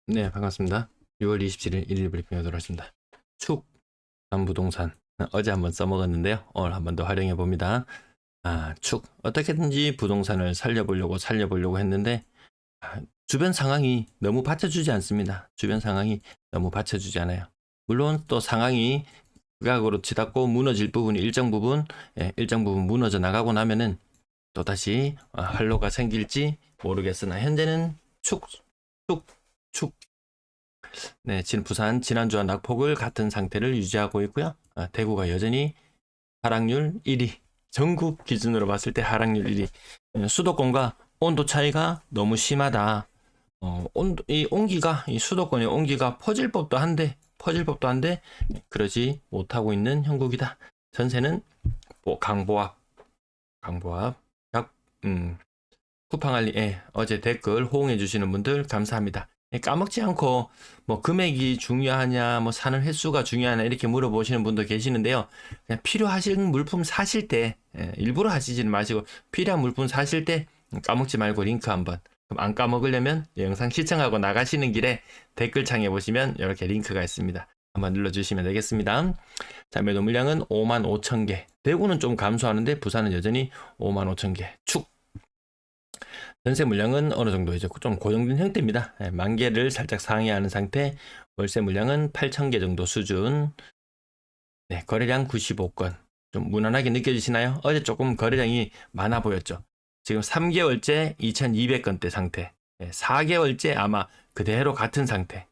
네, 반갑습니다. 6월 27일 일일 브리핑에 들어왔습니다. 축, 남부동산. 어제 한번 써먹었는데요. 오늘 한번 더 활용해 봅니다. 축. 어떻게든지 부동산을 살려보려고 했는데, 주변 상황이 너무 받쳐주지 않습니다. 주변 상황이 너무 받쳐주지 않아요. 물론 또 상황이 극악으로 치닫고 무너질 부분이 일정 부분 무너져 나가고 나면은 또다시 활로가 생길지 모르겠으나, 현재는 축, 축, 축. 네, 부산 지난주와 낙폭을 같은 상태를 유지하고 있고요. 대구가 여전히 하락률 1위. 전국 기준으로 봤을 때 하락률 1위. 수도권과 온도 차이가 너무 심하다. 이 수도권의 온기가 퍼질 법도 한데, 그러지 못하고 있는 형국이다. 전세는 강보합. 음, 쿠팡알리, 어제 댓글 호응해 주시는 분들 감사합니다. 까먹지 않고 뭐 금액이 중요하냐, 뭐 사는 횟수가 중요하냐 이렇게 물어보시는 분도 계시는데요. 그냥 필요하신 물품 사실 때, 일부러 하시지는 마시고 필요한 물품 사실 때 까먹지 말고 링크 한번. 그럼 안 까먹으려면 영상 시청하고 나가시는 길에 댓글창에 보시면 이렇게 링크가 있습니다. 한번 눌러주시면 되겠습니다. 자, 매도 물량은 55,000개. 대구는 좀 감소하는데 부산은 여전히 55,000개. 축. 전세 물량은 어느 정도 이제 좀 고정된 형태입니다. 만 개를 살짝 상회하는 상태. 월세 물량은 8,000개 정도 수준. 네, 거래량 95건. 좀 무난하게 느껴지시나요? 어제 조금 거래량이 많아 보였죠. 지금 3개월째 2,200건대 상태. 4개월째 아마 그대로 같은 상태.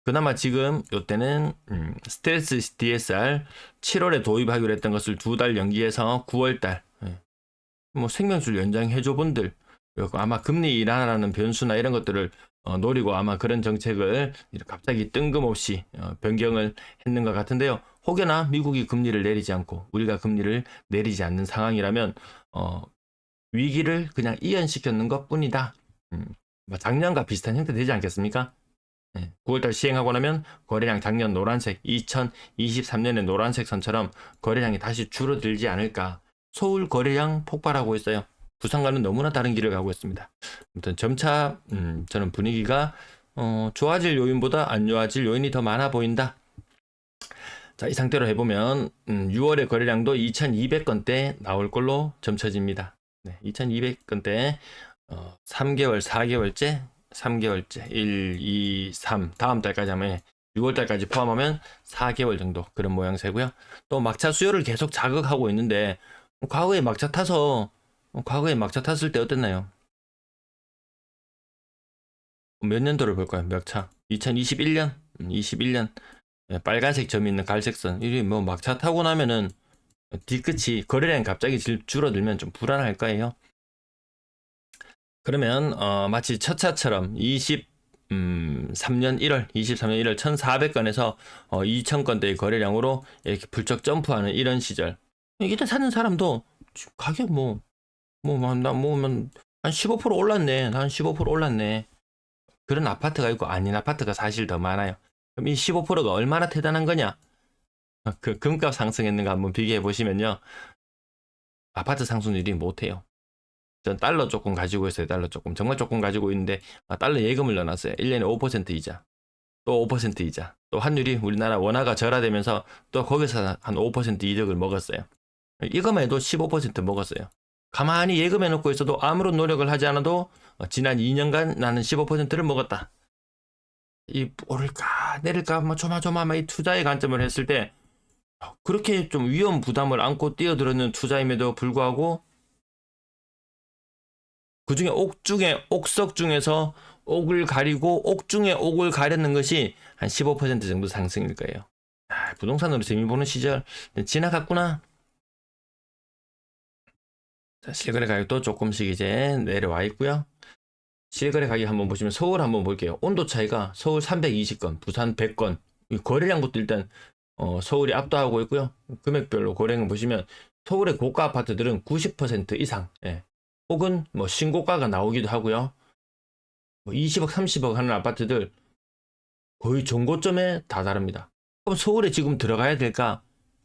그나마 지금 요때는 스트레스 DSR 7월에 도입하기로 했던 것을 2달 연기해서 9월달 뭐 생명줄 연장해줘 분들, 아마 금리 인하라는 변수나 이런 것들을 노리고 아마 그런 정책을 갑자기 뜬금없이 변경을 했는 것 같은데요. 혹여나 미국이 금리를 내리지 않고 우리가 금리를 내리지 않는 상황이라면 위기를 그냥 이연시켰는 것 뿐이다. 뭐 작년과 비슷한 형태 되지 않겠습니까? 9월달 시행하고 나면 거래량 작년 노란색, 2023년의 노란색 선처럼 거래량이 다시 줄어들지 않을까. 서울 거래량 폭발하고 있어요. 부산과는 너무나 다른 길을 가고 있습니다. 아무튼 점차 저는 분위기가 좋아질 요인보다 안 좋아질 요인이 더 많아 보인다. 자, 이 상태로 해보면 6월의 거래량도 2200건대 나올 걸로 점쳐집니다. 네, 2200건대 3개월, 3개월째 1, 2, 3 다음 달까지 하면 6월 달까지 포함하면 4개월 정도 그런 모양새고요. 또 막차 수요를 계속 자극하고 있는데 과거에 막차 탔을 때 어땠나요? 몇 년도를 볼까요? 몇 차? 2021년? 21년. 빨간색 점이 있는 갈색선. 이 뭐 막차 타고 나면은 뒤끝이 거래량이 갑자기 줄어들면 좀 불안할 거예요. 그러면 마치 첫 차처럼 23년 1월 1400건에서 2000건대의 거래량으로 이렇게 불쩍 점프하는 이런 시절. 이때 사는 사람도 가격 한 15% 올랐네. 한 15% 올랐네. 그런 아파트가 있고 아닌 아파트가 사실 더 많아요. 그럼 이 15%가 얼마나 대단한 거냐? 그 금값 상승했는가 한번 비교해 보시면요. 아파트 상승률이 못해요. 전 달러 조금 가지고 있어요. 달러 조금. 정말 조금 가지고 있는데 달러 예금을 넣어놨어요. 1년에 5% 이자. 또 5% 이자. 또 환율이 우리나라 원화가 절하되면서 또 거기서 한 5% 이득을 먹었어요. 이거만 해도 15% 먹었어요. 가만히 예금해 놓고 있어도 아무런 노력을 하지 않아도 지난 2년간 나는 15%를 먹었다. 이 오를까 내릴까 뭐 조마조마 이 투자의 관점을 했을 때 그렇게 좀 위험 부담을 안고 뛰어들었는 투자임에도 불구하고 그중에 옥석 중에서 옥을 가리고 옥 중에 옥을 가렸는 것이 한 15% 정도 상승일 거예요. 부동산으로 재미 보는 시절 지나갔구나. 자, 실거래 가격도 조금씩 이제 내려와 있고요. 실거래 가격 한번 보시면 서울 한번 볼게요. 온도 차이가 서울 320건, 부산 100건. 거래량부터 일단 서울이 압도하고 있고요. 금액별로 거래량 보시면 서울의 고가 아파트들은 90% 이상, 혹은 뭐 신고가가 나오기도 하고요. 뭐 20억, 30억 하는 아파트들 거의 정고점에 다다릅니다. 그럼 서울에 지금 들어가야 될까?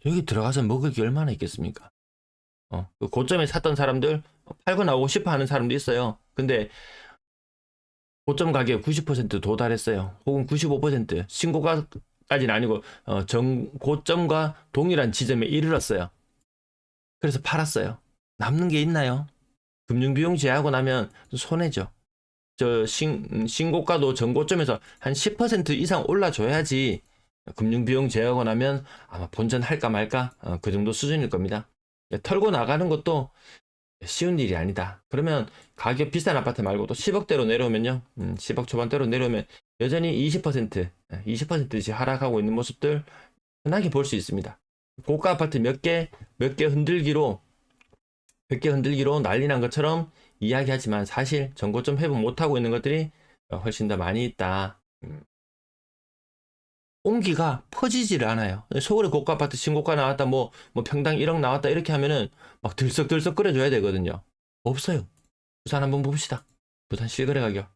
여기 들어가서 먹을 게 얼마나 있겠습니까? 그 고점에 샀던 사람들 팔고 나오고 싶어 하는 사람도 있어요. 근데 고점 가격 90% 도달했어요. 혹은 95% 신고가까지는 아니고 고점과 동일한 지점에 이르렀어요. 그래서 팔았어요. 남는 게 있나요? 금융비용 제하고 나면 손해죠. 신고가도 전고점에서 한 10% 이상 올라줘야지 금융비용 제하고 나면 아마 본전할까 말까 그 정도 수준일 겁니다. 털고 나가는 것도 쉬운 일이 아니다. 그러면 가격 비싼 아파트 말고도 10억대로 내려오면요. 10억 초반대로 내려오면 여전히 20%씩 하락하고 있는 모습들 흔하게 볼 수 있습니다. 고가 아파트 몇 개 흔들기로 난리 난 것처럼 이야기하지만 사실 전고점 회복 못하고 있는 것들이 훨씬 더 많이 있다. 온기가 퍼지질 않아요. 서울에 고가 아파트 신고가 나왔다, 뭐 평당 1억 나왔다, 이렇게 하면은 막 들썩들썩 끓여줘야 되거든요. 없어요. 부산 한번 봅시다. 부산 실거래 가격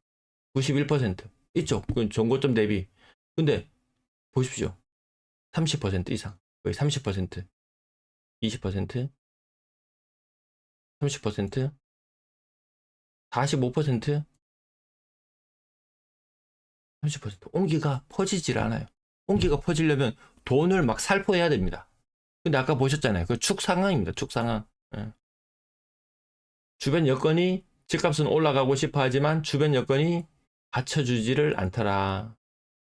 91% 이쪽 전고점 대비. 근데 보십시오. 30% 이상, 거의 30%, 20%, 30%, 45%, 30%. 온기가 퍼지질 않아요. 온기가 퍼지려면 돈을 막 살포해야 됩니다. 근데 아까 보셨잖아요. 그 축 상황입니다. 축 상황. 예. 주변 여건이 집값은 올라가고 싶어 하지만 주변 여건이 받쳐주지를 않더라.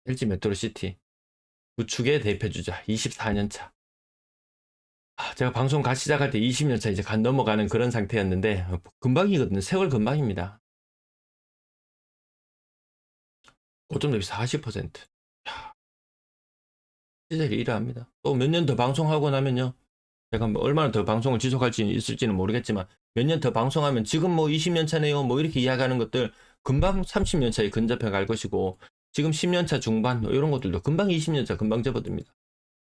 LG 메트로시티 구축의 대표주자 24년 차. 제가 방송 갓 시작할 때 20년 차 이제 간 넘어가는 그런 상태였는데 금방이거든요. 세월 금방입니다. 고점 대비 40%. 시절이 이러합니다. 또 몇 년 더 방송하고 나면요. 제가 뭐 얼마나 더 방송을 지속할지 있을지는 모르겠지만 몇 년 더 방송하면 지금 뭐 20년 차네요. 뭐 이렇게 이야기하는 것들 금방 30년 차에 근접해 갈 것이고 지금 10년 차 중반 뭐 이런 것들도 금방 20년 차 금방 접어듭니다.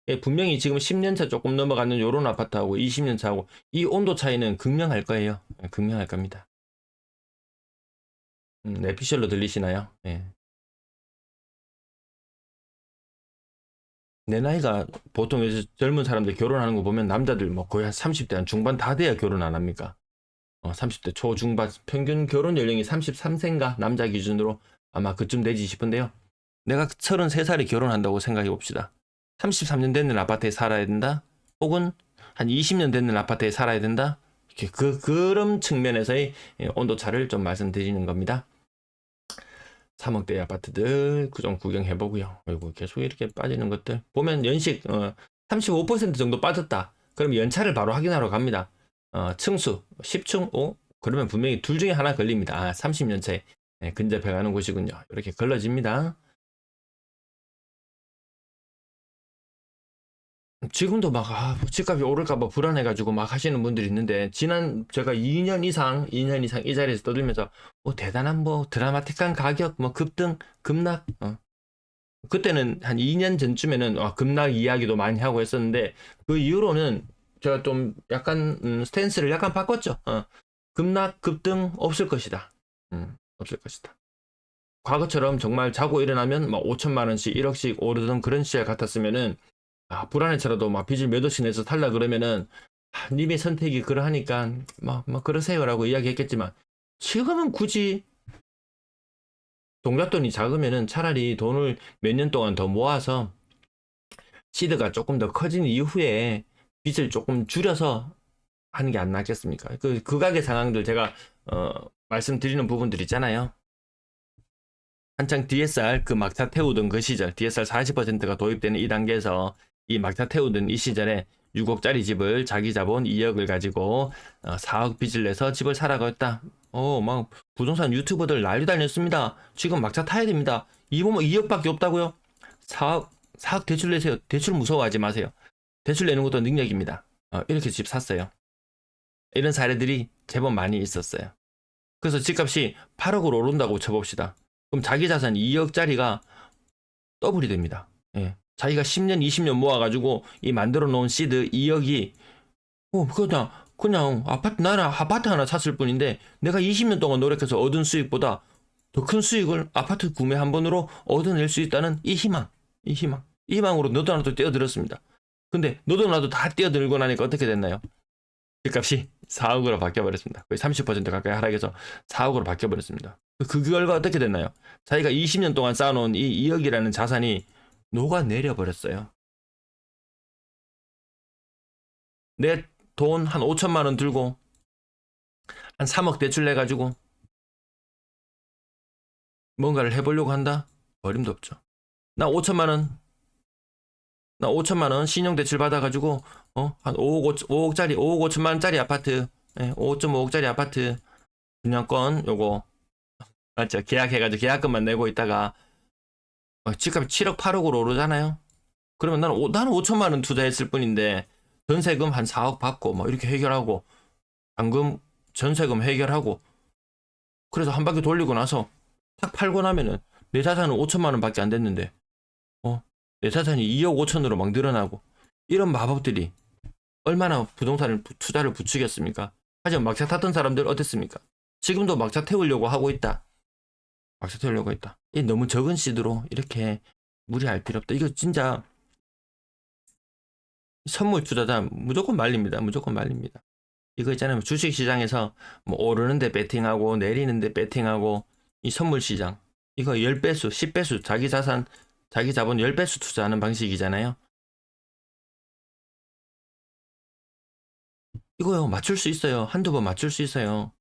예, 분명히 지금 10년 차 조금 넘어가는 요런 아파트하고 20년 차하고 이 온도 차이는 극명할 거예요. 예, 극명할 겁니다. 내피셜로 들리시나요? 예. 내 나이가 보통 요즘 젊은 사람들 결혼하는 거 보면 남자들 뭐 거의 한 30대 한 중반 다 돼야 결혼 안 합니까? 30대 초중반 평균 결혼 연령이 33세인가 남자 기준으로 아마 그쯤 되지 싶은데요. 내가 33살에 결혼한다고 생각해 봅시다. 33년 됐는 아파트에 살아야 된다. 혹은 한 20년 됐는 아파트에 살아야 된다. 이렇게 그런 측면에서의 온도차를 좀 말씀드리는 겁니다. 3억대 아파트들 좀 구경해 보고요. 그리고 계속 이렇게 빠지는 것들 보면 연식 35% 정도 빠졌다. 그럼 연차를 바로 확인하러 갑니다. 층수 10층 그러면 분명히 둘 중에 하나 걸립니다. 30년 차에 근접해 가는 곳이군요. 이렇게 걸러집니다. 지금도 막 집값이 오를까봐 불안해가지고 막 하시는 분들이 있는데 지난 제가 2년 이상 이 자리에서 떠들면서 대단한 뭐 드라마틱한 가격 뭐 급등 급락 그때는 한 2년 전쯤에는 급락 이야기도 많이 하고 했었는데 그 이후로는 제가 좀 약간 스탠스를 약간 바꿨죠. 급락 급등 없을 것이다. 없을 것이다. 과거처럼 정말 자고 일어나면 막 5천만 원씩 1억씩 오르던 그런 시절 같았으면은 불안해서라도 막 빚을 몇 억씩 내서 살라 그러면은 님의 선택이 그러하니까 막 그러세요라고 이야기했겠지만 지금은 굳이 동작돈이 작으면은 차라리 돈을 몇 년 동안 더 모아서 시드가 조금 더 커진 이후에 빚을 조금 줄여서 하는 게 안 낫겠습니까? 그 극악의 상황들 제가 말씀드리는 부분들 있잖아요. 한창 DSR 그 막타 태우던 그 시절 DSR 40%가 도입되는 이 단계에서 이 막타 태우던 이 시절에 6억짜리 집을 자기 자본 2억을 가지고 4억 빚을 내서 집을 사라고 했다. 막 부동산 유튜버들 난리 다녔습니다. 지금 막차 타야 됩니다. 이보면 2억밖에 없다고요? 4억 대출 내세요. 대출 무서워하지 마세요. 대출 내는 것도 능력입니다. 이렇게 집 샀어요. 이런 사례들이 제법 많이 있었어요. 그래서 집값이 8억으로 오른다고 쳐봅시다. 그럼 자기 자산 2억짜리가 더블이 됩니다. 예. 자기가 10년, 20년 모아가지고 이 만들어 놓은 시드 2억이 그냥 아파트 하나 샀을 뿐인데 내가 20년 동안 노력해서 얻은 수익보다 더 큰 수익을 아파트 구매 한 번으로 얻어낼 수 있다는 이 희망으로 너도 나도 뛰어들었습니다. 근데 너도 나도 다 뛰어들고 나니까 어떻게 됐나요? 집값이 4억으로 바뀌어버렸습니다. 거의 30% 가까이 하락해서 4억으로 바뀌어버렸습니다. 그 결과 어떻게 됐나요? 자기가 20년 동안 쌓아놓은 이 2억이라는 자산이 녹아내려 버렸어요. 내 돈 한 5천만 원 들고 한 3억 대출 내가지고 뭔가를 해보려고 한다? 어림도 없죠. 나 5천만 원, 나 5천만 원 신용 대출 받아가지고 한 5억짜리 5억 5천만 원짜리 아파트, 5.5억짜리 아파트 분양권 요거 맞죠? 계약해가지고 계약금만 내고 있다가 집값이 7억 8억으로 오르잖아요. 그러면 나는 5천만 원 투자했을 뿐인데 전세금 한 4억 받고 뭐 이렇게 해결하고 잔금 전세금 해결하고 그래서 한 바퀴 돌리고 나서 딱 팔고 나면은 내 자산은 5천만 원밖에 안 됐는데 내 자산이 2억 5천으로 막 늘어나고 이런 마법들이 얼마나 부동산을 투자를 부추겼습니까? 하지만 막차 탔던 사람들 어땠습니까? 지금도 막차 태우려고 하고 있다. 막차 태우려고 했다. 이 너무 적은 시드로 이렇게 무리할 필요 없다. 이거 진짜 선물 투자자 무조건 말립니다. 무조건 말립니다. 이거 있잖아요. 주식 시장에서 뭐 오르는데 배팅하고 내리는데 배팅하고 이 선물 시장 이거 10배수, 10배수 자기 자산, 자기 자본 10배수 투자하는 방식이잖아요. 이거요. 맞출 수 있어요. 한두 번 맞출 수 있어요.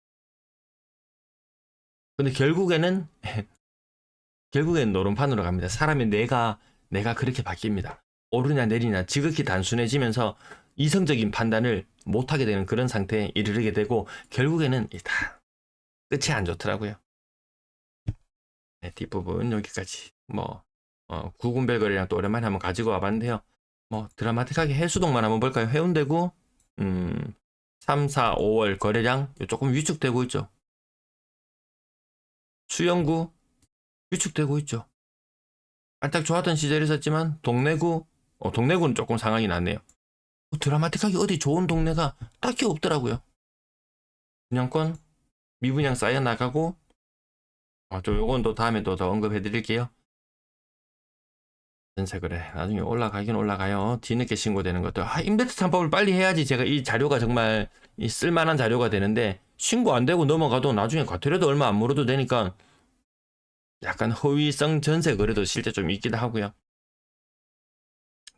근데 결국에는 노름판으로 갑니다. 사람의 내가 그렇게 바뀝니다. 오르냐 내리냐 지극히 단순해지면서 이성적인 판단을 못하게 되는 그런 상태에 이르게 되고 결국에는 다 끝이 안 좋더라고요. 네, 뒷부분 여기까지 구군별거리랑 또 오랜만에 한번 가지고 와봤는데요. 드라마틱하게 해수동만 한번 볼까요? 해운대구 3, 4, 5월 거래량 조금 위축되고 있죠. 수영구 위축되고 있죠. 딱 좋았던 시절이 있었지만 동래구는 조금 상황이 났네요. 드라마틱하게 어디 좋은 동네가 딱히 없더라고요. 분양권 미분양 쌓여 나가고 요건 또 다음에 또 더 언급해 드릴게요. 전세 그래 나중에 올라가긴 올라가요. 뒤늦게 신고되는 것도 임대차 3법을 빨리 해야지 제가 이 자료가 정말 쓸만한 자료가 되는데 신고 안 되고 넘어가도 나중에 과태료도 얼마 안 물어도 되니까 약간 허위성 전세 거래도 실제 좀 있기도 하고요.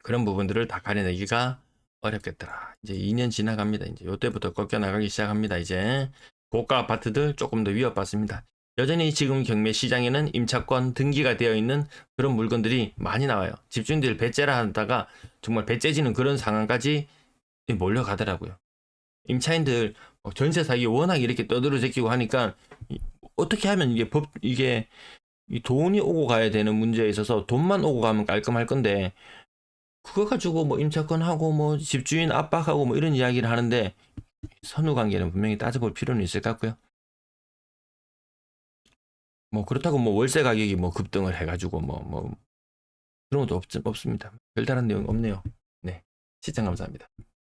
그런 부분들을 다 가려내기가 어렵겠더라. 이제 2년 지나갑니다. 이제 요때부터 꺾여 나가기 시작합니다. 이제 고가 아파트들 조금 더 위협받습니다. 여전히 지금 경매 시장에는 임차권 등기가 되어 있는 그런 물건들이 많이 나와요. 집주인들 배째라 하다가 정말 배째지는 그런 상황까지 몰려가더라고요. 임차인들 전세 사기 워낙 이렇게 떠들어 제끼고 하니까 어떻게 하면 이게 이 돈이 오고 가야 되는 문제에 있어서 돈만 오고 가면 깔끔할 건데 그거 가지고 뭐 임차권 하고 뭐 집주인 압박하고 뭐 이런 이야기를 하는데 선후 관계는 분명히 따져볼 필요는 있을 것 같고요. 그렇다고 뭐 월세 가격이 뭐 급등을 해가지고 뭐 그런 것도 없습니다. 별다른 내용 없네요. 네, 시청 감사합니다.